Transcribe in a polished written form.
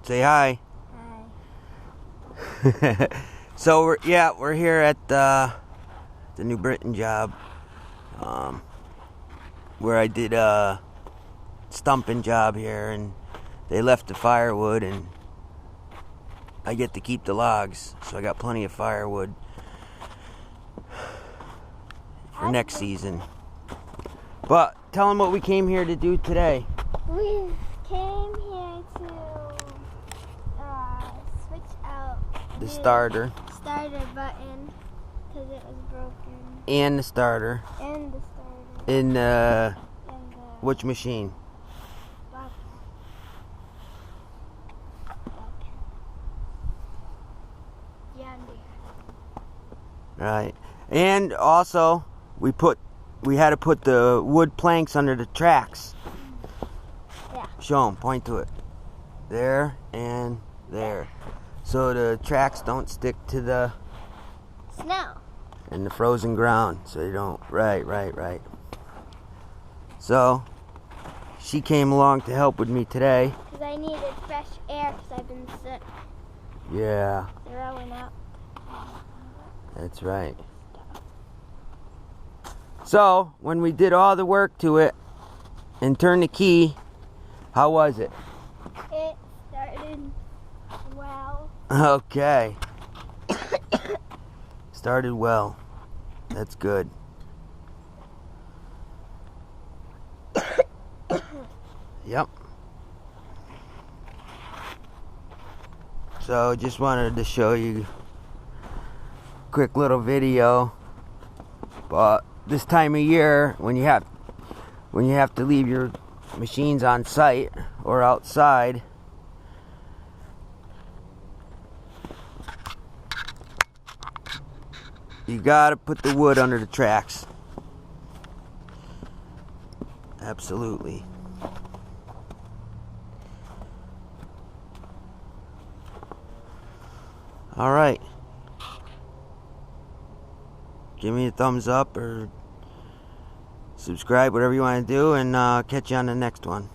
Say hi. Hi. So we're here at the New Britain job, where I did a stumping job here, and they left the firewood, and I get to keep the logs, so I got plenty of firewood for next season. But tell them what we came here to do today. We came here to switch out The starter button because it was broken. and the starter. And the starter. In And the which machine? Bobcat. John Deere. Right. And also we had to put the wood planks under the tracks. Yeah. Show them. Point to it. There and there. So the tracks don't stick to the Snow. and the frozen ground. So you don't. Right. So she came along to help with me today. Because I needed fresh air because I've been sick. Yeah. Throwing up. That's right. So, when we did all the work to it and turned the key, how was it? It started well. Okay. Started well. That's good. Yep. So, just wanted to show you a quick little video. But this time of year, when you have to leave your machines on site or outside, you gotta put the wood under the tracks. Absolutely. All right. Give me a thumbs up or subscribe, whatever you want to do, and catch you on the next one.